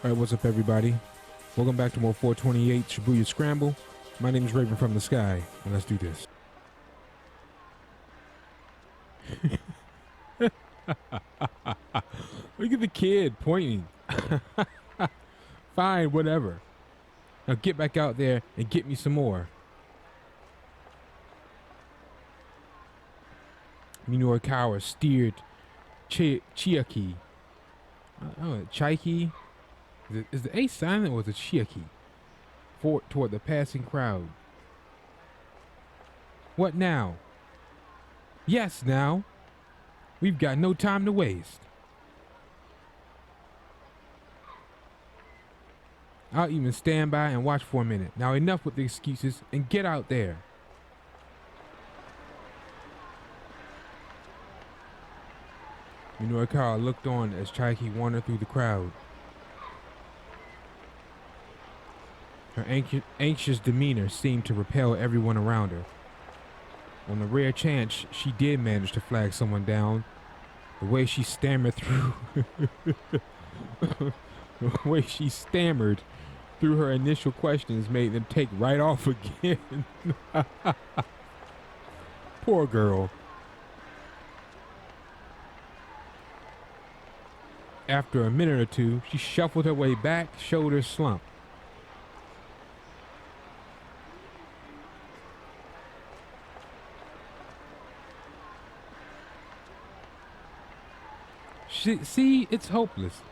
Alright, what's up everybody? Welcome back to more 428 Shibuya Scramble. My name is Raven from the Sky, and let's do this. Look at the kid pointing. Fine, whatever. Now get back out there and get me some more. Minoru steered Chiaki. Chaiki. Is the A silent or is it Chiaki? Toward the passing crowd. What now? Yes, now. We've got no time to waste. I'll even stand by and watch for a minute. Now enough with the excuses and get out there. Minoru looked on as Chaiki wandered through the crowd. Her anxious demeanor seemed to repel everyone around her. On the rare chance she did manage to flag someone down, the way she stammered through her initial questions made them take right off again. Poor girl. After a minute or two, she shuffled her way back, shoulders slumped. See, it's hopeless.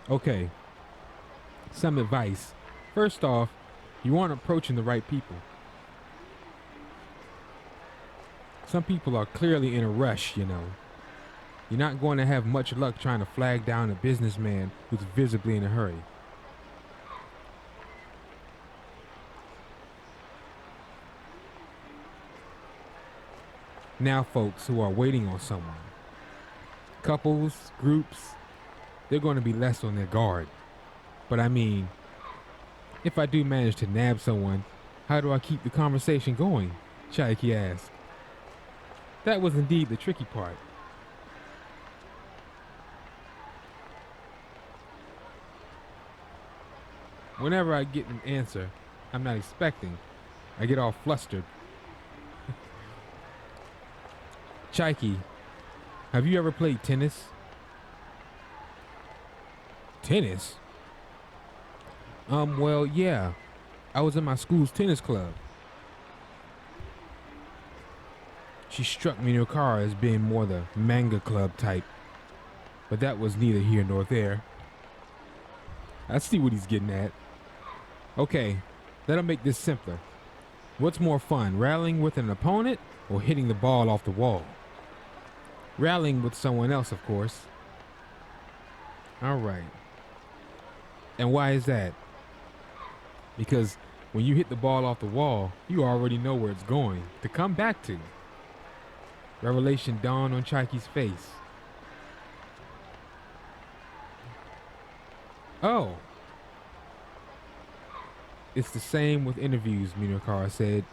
Okay, some advice. First off, you aren't approaching the right people. Some people are clearly in a rush, you know. You're not going to have much luck trying to flag down a businessman who's visibly in a hurry. Now folks who are waiting on someone, couples, groups, they're going to be less on their guard. But I mean, if I do manage to nab someone, how do I keep the conversation going? Chaiki asked. That was indeed the tricky part. Whenever I get an answer I'm not expecting, I get all flustered. Chaiki, have you ever played tennis? Tennis? Well, yeah. I was in my school's tennis club. She struck Minoru as being more the manga club type, but that was neither here nor there. I see what he's getting at. Okay, that'll make this simpler. What's more fun, rallying with an opponent or hitting the ball off the wall? Rallying with someone else, of course. All right. And why is that? Because when you hit the ball off the wall, you already know where it's going to come back to. Revelation dawned on Chaiki's face. Oh. It's the same with interviews, Minoru said.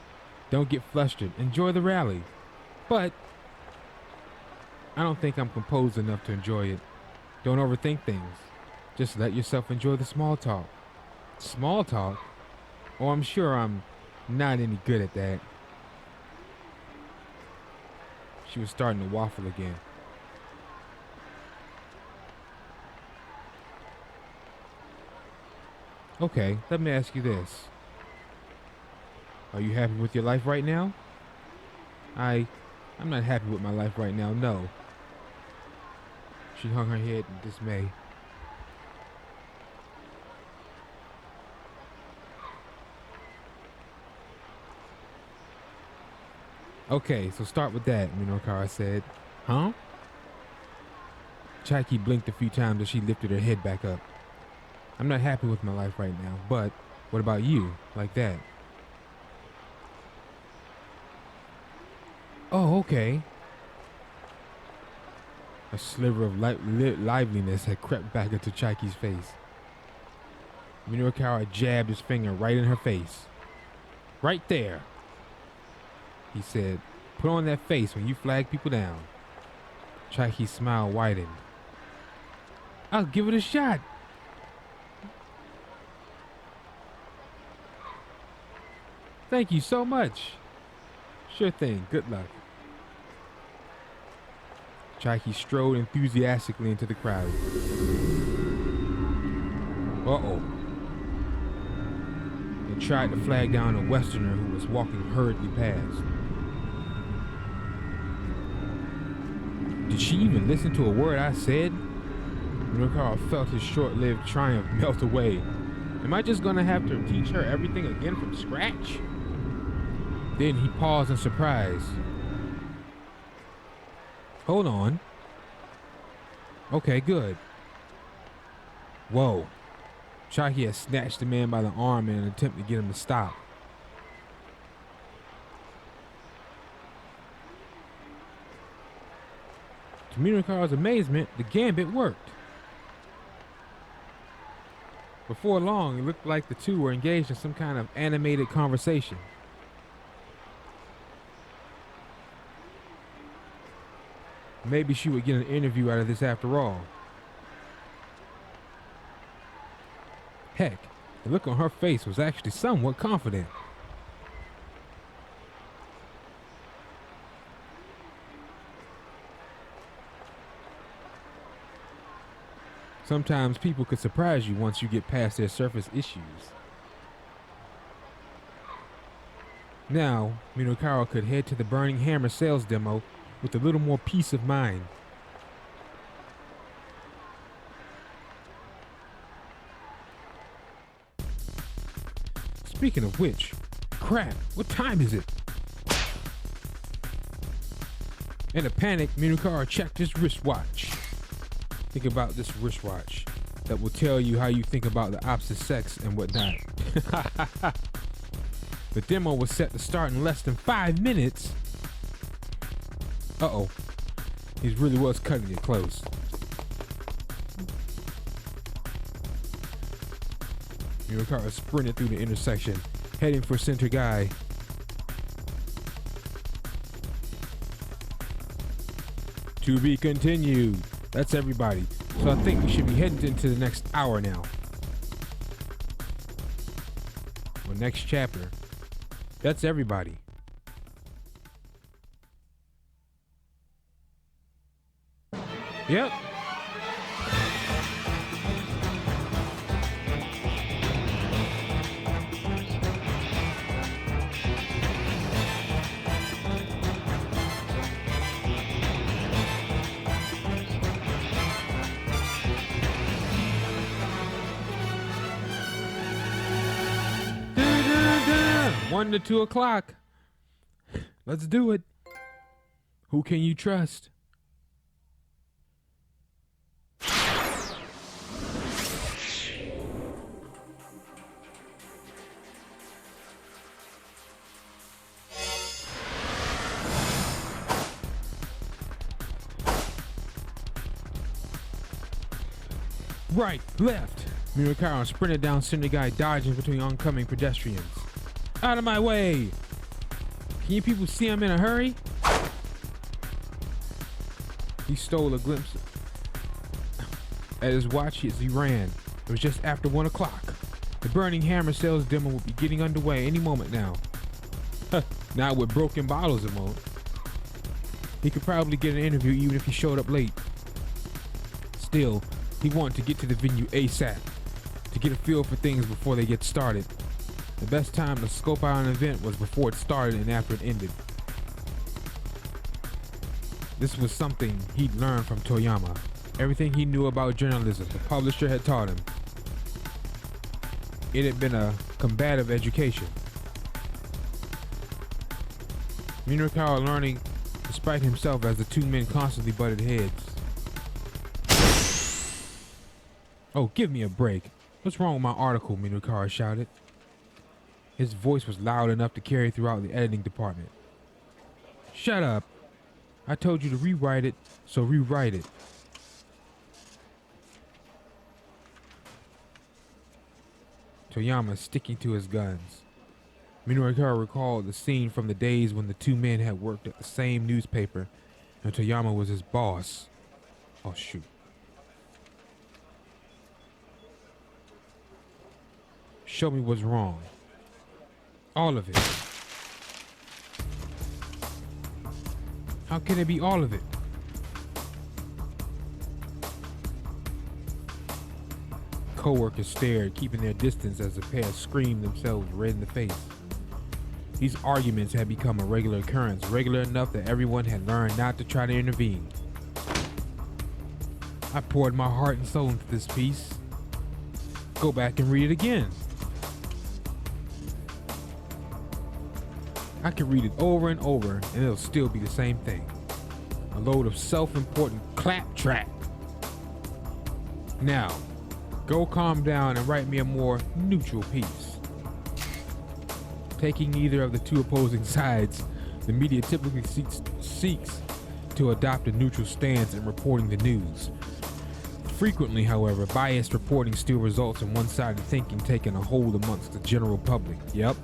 Don't get flustered. Enjoy the rally. But I don't think I'm composed enough to enjoy it. Don't overthink things. Just let yourself enjoy the small talk. Small talk? Oh, I'm sure I'm not any good at that. She was starting to waffle again. Okay, let me ask you this. Are you happy with your life right now? I'm not happy with my life right now, no. She hung her head in dismay. Okay, so start with that, Minoru said. Huh? Chaiki blinked a few times as she lifted her head back up. I'm not happy with my life right now, but what about you? Like that. Oh, okay. A sliver of liveliness had crept back into Chaiki's face. Minokawa jabbed his finger right in her face. Right there, he said. Put on that face when you flag people down. Chaiki's smile widened. I'll give it a shot. Thank you so much. Sure thing. Good luck. Chaiki strode enthusiastically into the crowd. Uh-oh. And tried to flag down a Westerner who was walking hurriedly past. Did she even listen to a word I said? Minokawa felt his short-lived triumph melt away. Am I just gonna have to teach her everything again from scratch? Then he paused in surprise. Hold on. Okay, good. Whoa. Chaiki had snatched the man by the arm in an attempt to get him to stop. To Minokawa's amazement, the gambit worked. Before long, it looked like the two were engaged in some kind of animated conversation. Maybe she would get an interview out of this after all. Heck, the look on her face was actually somewhat confident. Sometimes people could surprise you once you get past their surface issues. Now, Minokawa could head to the Burning Hammer sales demo with a little more peace of mind. Speaking of which, crap, what time is it? In a panic, Minokawa checked his wristwatch. Think about this wristwatch that will tell you how you think about the opposite sex and whatnot. The demo was set to start in less than 5 minutes. Uh-oh. He really was cutting it close. Minokawa sprinted through the intersection, heading for Center Guy. To be continued. That's everybody. So I think we should be heading into the next hour now. Or next chapter. That's everybody. Yep. Da-da-da. 1 to 2 o'clock. Let's do it. Who can you trust? Right, left. Minokawa sprinted down Cinder Guy, dodging between oncoming pedestrians. Out of my way! Can you people see I'm in a hurry? He stole a glimpse at his watch as he ran. It was just after 1 o'clock. The Burning Hammer sales demo will be getting underway any moment now. Not with broken bottles, it won't. He could probably get an interview even if he showed up late. Still, he wanted to get to the venue ASAP, to get a feel for things before they get started. The best time to scope out an event was before it started and after it ended. This was something he'd learned from Toyama. Everything he knew about journalism, the publisher had taught him. It had been a combative education. Minokawa learning despite himself as the two men constantly butted heads. Oh, give me a break. What's wrong with my article? Minokawa shouted. His voice was loud enough to carry throughout the editing department. Shut up. I told you to rewrite it, so rewrite it. Toyama sticking to his guns. Minoru recalled the scene from the days when the two men had worked at the same newspaper and Toyama was his boss. Oh, shoot. Show me what's wrong. All of it. How can it be all of it? Co-workers stared, keeping their distance as the pair screamed themselves red in the face. These arguments had become a regular occurrence, regular enough that everyone had learned not to try to intervene. I poured my heart and soul into this piece. Go back and read it again. I could read it over and over and it'll still be the same thing. A load of self-important claptrap. Now, go calm down and write me a more neutral piece. Taking either of the two opposing sides, the media typically seeks to adopt a neutral stance in reporting the news. Frequently, however, biased reporting still results in one-sided thinking taking a hold amongst the general public. Yep.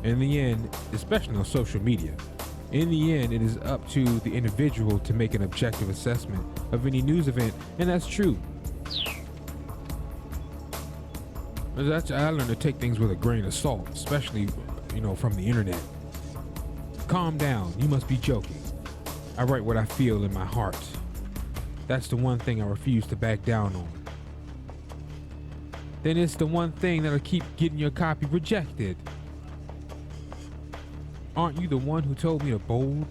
In the end, especially on social media, in the end, it is up to the individual to make an objective assessment of any news event, and that's true. I learned to take things with a grain of salt, especially, from the internet. Calm down, you must be joking. I write what I feel in my heart. That's the one thing I refuse to back down on. Then it's the one thing that'll keep getting your copy rejected. Aren't you the one who told me to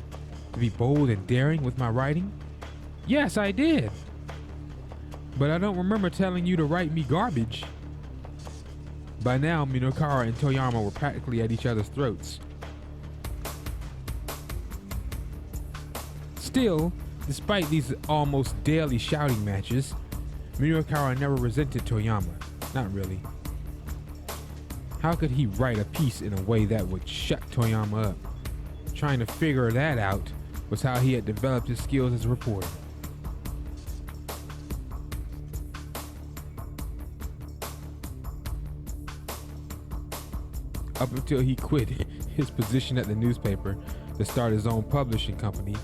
be bold and daring with my writing? Yes, I did. But I don't remember telling you to write me garbage. By now, Minoru and Toyama were practically at each other's throats. Still, despite these almost daily shouting matches, Minoru never resented Toyama. Not really. How could he write a piece in a way that would shut Toyama up? Trying to figure that out was how he had developed his skills as a reporter. Up until he quit his position at the newspaper to start his own publishing company,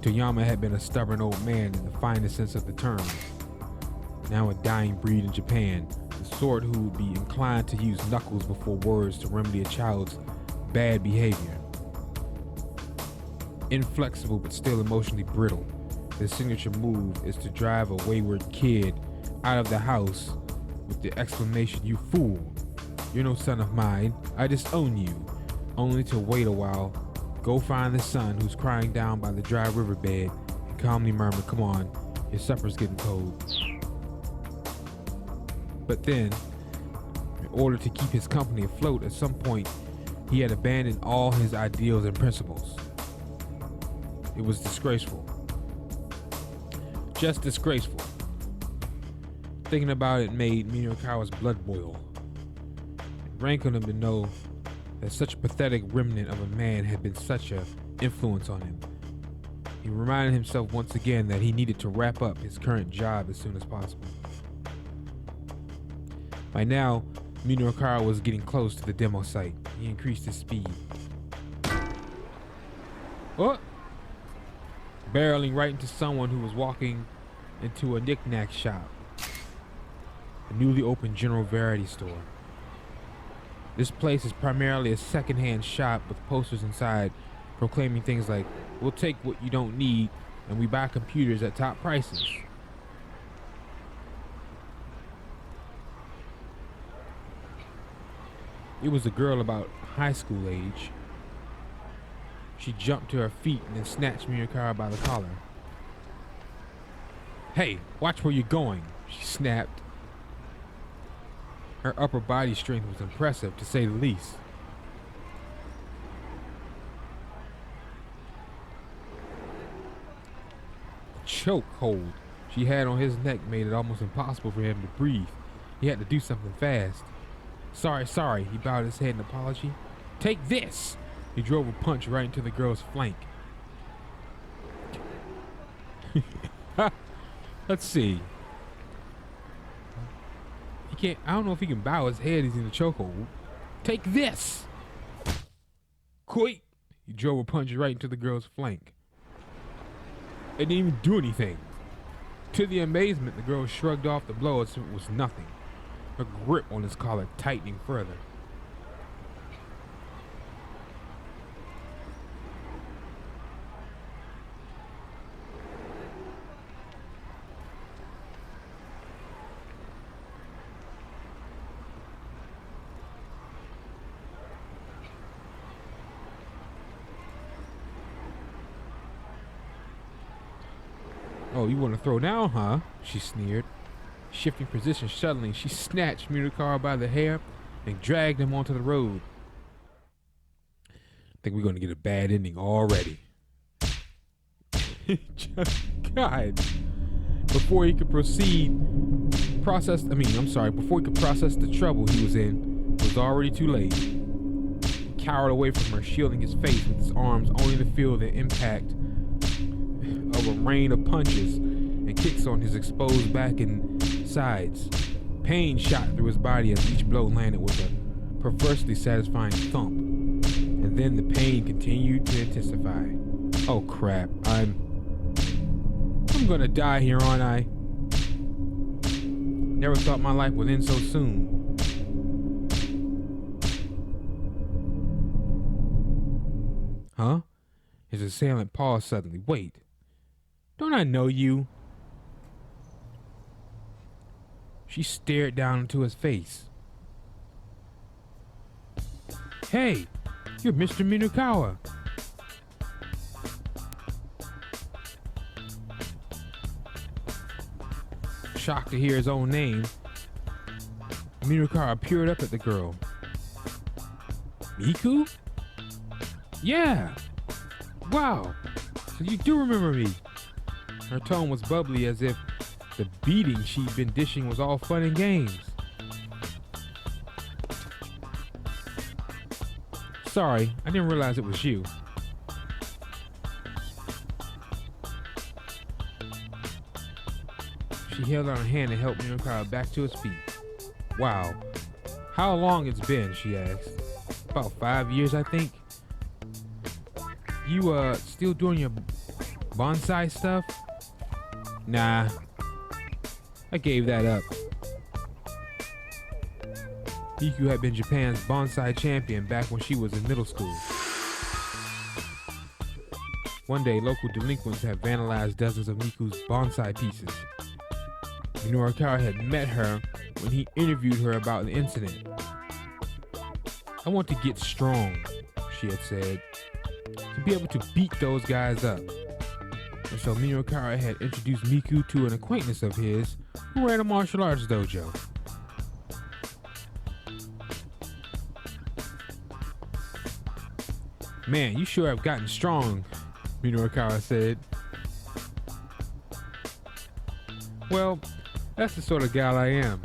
Toyama had been a stubborn old man in the finest sense of the term. Now a dying breed in Japan, the sort who would be inclined to use knuckles before words to remedy a child's bad behavior. Inflexible but still emotionally brittle, his signature move is to drive a wayward kid out of the house with the exclamation, "You fool! You're no son of mine, I disown you," only to wait a while, go find the son who's crying down by the dry riverbed and calmly murmur, "Come on, your supper's getting cold." But then, in order to keep his company afloat, at some point, he had abandoned all his ideals and principles. It was disgraceful. Just disgraceful. Thinking about it made Minoru's blood boil. It rankled him to know that such a pathetic remnant of a man had been such an influence on him. He reminded himself once again that he needed to wrap up his current job as soon as possible. By now, Minoru was getting close to the demo site. He increased his speed. Oh! Barreling right into someone who was walking into a knick-knack shop. A newly opened general variety store. This place is primarily a second-hand shop with posters inside proclaiming things like, "We'll take what you don't need and we buy computers at top prices." It was a girl about high school age. She jumped to her feet and then snatched Minoru by the collar. "Hey, watch where you're going," she snapped. Her upper body strength was impressive, to say the least. The chokehold she had on his neck made it almost impossible for him to breathe. He had to do something fast. Sorry, he bowed his head in apology. "Take this!" He drove a punch right into the girl's flank. Let's see. He can't. I don't know if he can bow his head. He's in the chokehold. Take this. Quick! He drove a punch right into the girl's flank. It didn't even do anything. To the amazement, the girl shrugged off the blow as if it was nothing, her grip on his collar tightening further. Oh, you want to throw down, huh? She sneered. Shifting position suddenly, she snatched Minokara by the hair and dragged him onto the road. I think we're going to get a bad ending already. God. Before he could before he could process the trouble he was in, it was already too late. He cowered away from her, shielding his face with his arms only to feel the impact of a rain of punches and kicks on his exposed back and sides. Pain shot through his body as each blow landed with a perversely satisfying thump. And then the pain continued to intensify. Oh crap, I'm gonna die here, aren't I? Never thought my life would end so soon. Huh? His assailant paused suddenly. Wait. Don't I know you? She stared down into his face. Hey, you're Mr. Minokara. Shocked to hear his own name, Minokara peered up at the girl. Miku? Yeah. Wow. So you do remember me. Her tone was bubbly as if the beating she'd been dishing was all fun and games. Sorry, I didn't realize it was you. She held out her hand and helped Minokara back to his feet. Wow. How long it's been, she asked. About 5 years, I think. You, still doing your bonsai stuff? Nah. I gave that up. Miku had been Japan's bonsai champion back when she was in middle school. One day, local delinquents had vandalized dozens of Miku's bonsai pieces. Minokara had met her when he interviewed her about the incident. I want to get strong, she had said, to be able to beat those guys up. And so Minokara had introduced Miku to an acquaintance of his who ran a martial arts dojo. Man, you sure have gotten strong, Minokara said. Well, that's the sort of gal I am.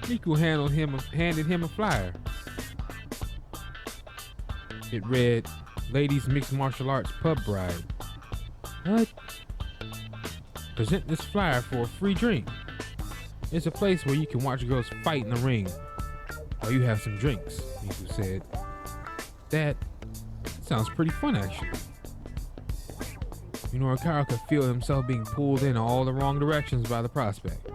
Miku handed him a flyer. It read, Ladies Mixed Martial Arts Pub Bride. What? Present this flyer for a free drink. It's a place where you can watch girls fight in the ring while you have some drinks, Miku said. That sounds pretty fun, actually. Minokara could feel himself being pulled in all the wrong directions by the prospect.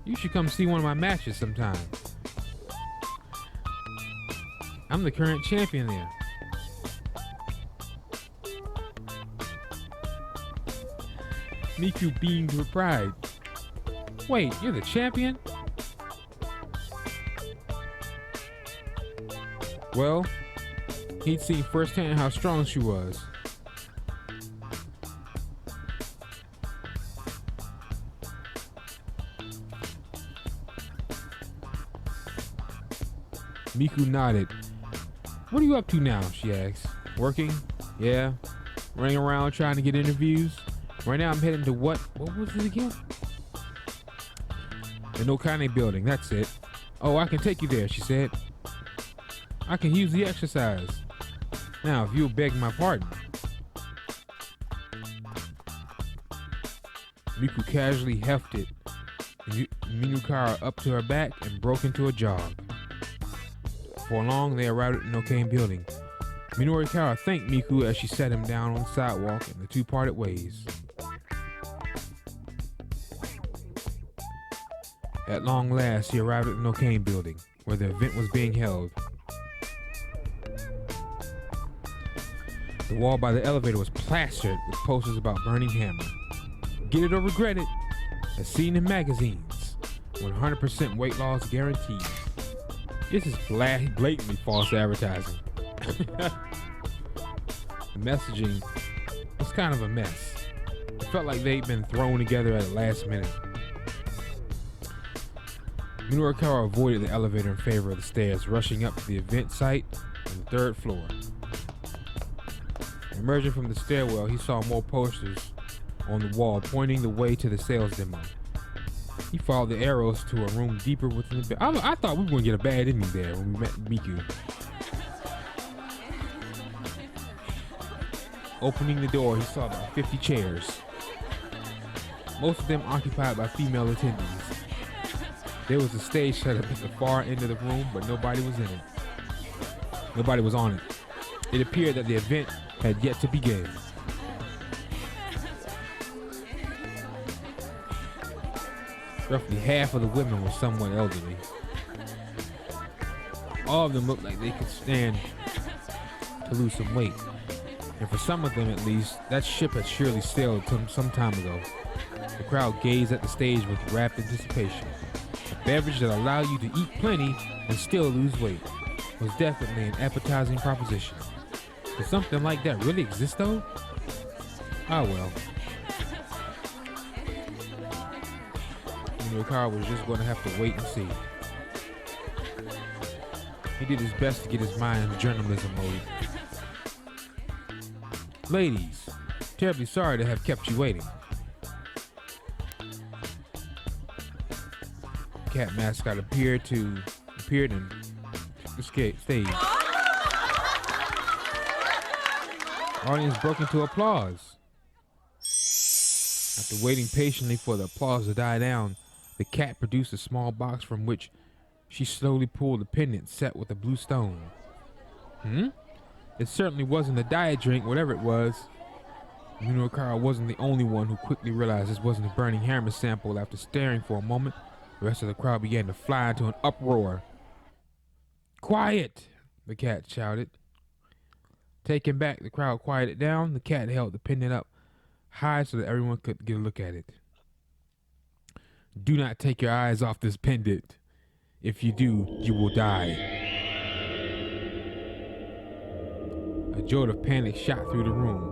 You should come see one of my matches sometime. I'm the current champion there. Miku beamed with pride. Wait, you're the champion? Well, he'd seen firsthand how strong she was. Miku nodded. What are you up to now? She asked. Working? Yeah. Running around trying to get interviews? Right now I'm heading to what was it again? The Nokane building, that's it. Oh, I can take you there, she said. I can use the exercise. Now, if you'll beg my pardon. Miku casually hefted Minukara up to her back and broke into a jog. Before long, they arrived at the Nokain building. Minukara thanked Miku as she set him down on the sidewalk and the two parted ways. At long last, he arrived at the Nokain building, where the event was being held. The wall by the elevator was plastered with posters about Burning Hammer. Get it or regret it, as seen in magazines. 100% weight loss guaranteed. This is blatantly false advertising. The messaging was kind of a mess. It felt like they'd been thrown together at the last minute. Minukara avoided the elevator in favor of the stairs, rushing up to the event site on the third floor. Emerging from the stairwell, he saw more posters on the wall pointing the way to the sales demo. He followed the arrows to a room deeper within the building. I thought we were going to get a bad ending there when we met Miku. Opening the door, he saw about 50 chairs. Most of them occupied by female attendees. There was a stage set up at the far end of the room, but nobody was in it. Nobody was on it. It appeared that the event had yet to begin. Roughly half of the women were somewhat elderly. All of them looked like they could stand to lose some weight. And for some of them at least, that ship had surely sailed some time ago. The crowd gazed at the stage with rapt anticipation. A beverage that allowed you to eat plenty and still lose weight was definitely an appetizing proposition. Does something like that really exist though? Ah well. Minukara was just going to have to wait and see. He did his best to get his mind in journalism mode. Ladies, terribly sorry to have kept you waiting. The cat mascot appeared and took the stage. The audience broke into applause. After waiting patiently for the applause to die down, the cat produced a small box from which she slowly pulled a pendant set with a blue stone. It certainly wasn't a diet drink, whatever it was. Minukara wasn't the only one who quickly realized this wasn't a Burning Hammer sample. After staring for a moment, the rest of the crowd began to fly into an uproar. "Quiet!" the cat shouted. Taken back, the crowd quieted down. The cat held the pendant up high so that everyone could get a look at it. "Do not take your eyes off this pendant. If you do, you will die." A jolt of panic shot through the room.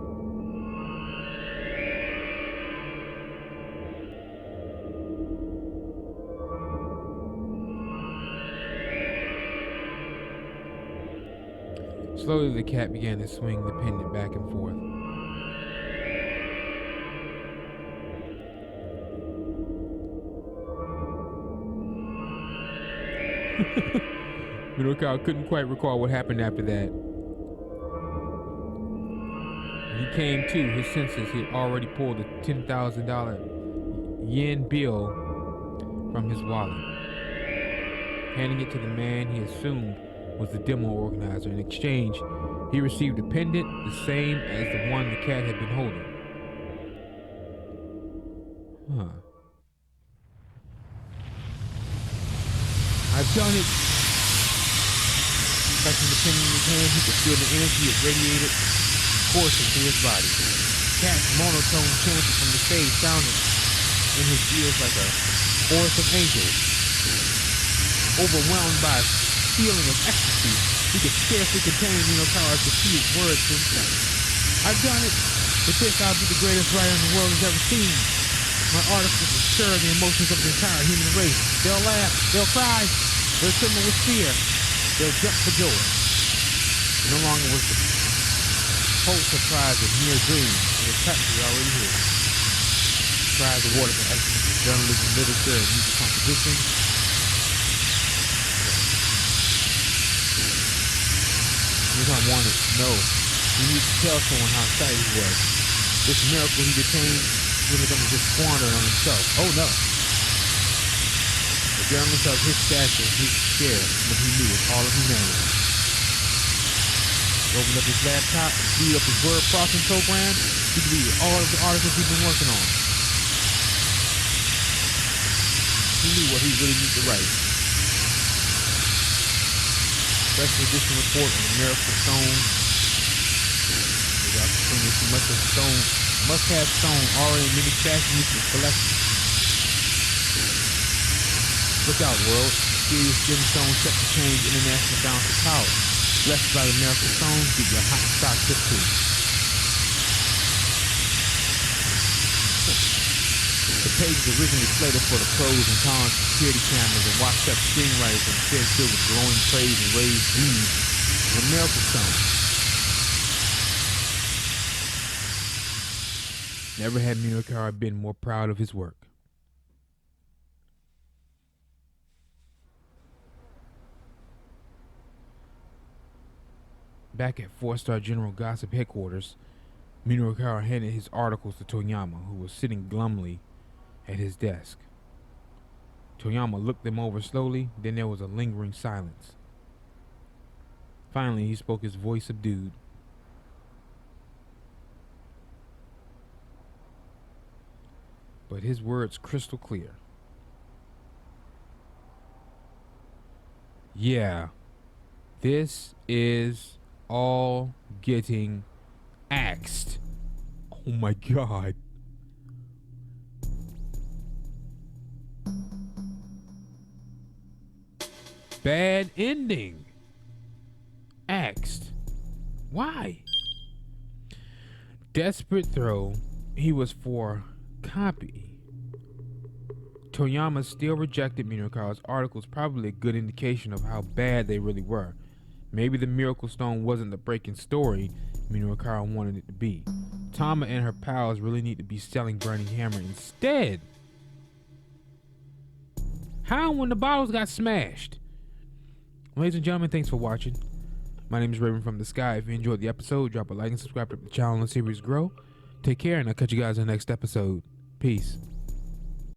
Slowly, the cat began to swing the pendant back and forth. Minukara couldn't quite recall what happened after that. When he came to his senses, he had already pulled a $10,000 yen bill from his wallet, handing it to the man he assumed was the demo organizer. In exchange, he received a pendant the same as the one the cat had been holding. "I've done it." Touching the pendant in his hand, he could feel the energy it radiated coursing through his body. The cat's monotone chanting from the stage sounded in his ears like a chorus of angels. Overwhelmed by a feeling of ecstasy, he could scarcely contain Minukara's repeated words to himself. "I've done it. With this, I'll be the greatest writer the world has ever seen. My articles will stir the emotions of the entire human race. They'll laugh, they'll cry, they'll tremble with fear, they'll jump for joy." No longer was the whole surprise a mere dream. It was practically already here. Prize awarded for excellence in journalism, literature, and music composition. Anytime wanted, no. He needed to tell someone how excited he was. This miracle he detained wasn't going to just squander it on himself. Oh no. Regardless of his stature, he could share what he knew with all of humanity. He opened up his laptop and speed up his word processing program. He could read all of the articles he'd been working on. He knew what he really needed to write. Special edition report on the Miracle Stone. Without distinguishing much of stone, must-have stone already in many fashion uses collections. Look out, world. Mysterious gemstone set to change international balance of power. Blessed by the Miracle Stone, get your hot stock tip too. The page is originally slated for the pros and cons of security cameras and washed-up screenwriters, and instead filled with glowing praise and raised views of the Miracle Stone. Never had Minokara been more proud of his work. Back at 4-Star General Gossip headquarters, Minokara handed his articles to Toyama, who was sitting glumly at his desk. Toyama looked them over slowly, then there was a lingering silence. Finally, he spoke, his voice subdued. But his words crystal clear. Yeah, this is all getting axed. Oh my god. Bad ending. Axed. Why? Desperate throw, he was for copy. Toyama still rejected Minokara's articles, probably a good indication of how bad they really were. Maybe the Miracle Stone wasn't the breaking story Minokara wanted it to be. Tama and her pals really need to be selling Burning Hammer instead. How when the bottles got smashed? Ladies and gentlemen, thanks for watching. My name is Raven from the Sky. If you enjoyed the episode, drop a like and subscribe to the channel and the series grow. Take care, and I'll catch you guys in the next episode. Peace.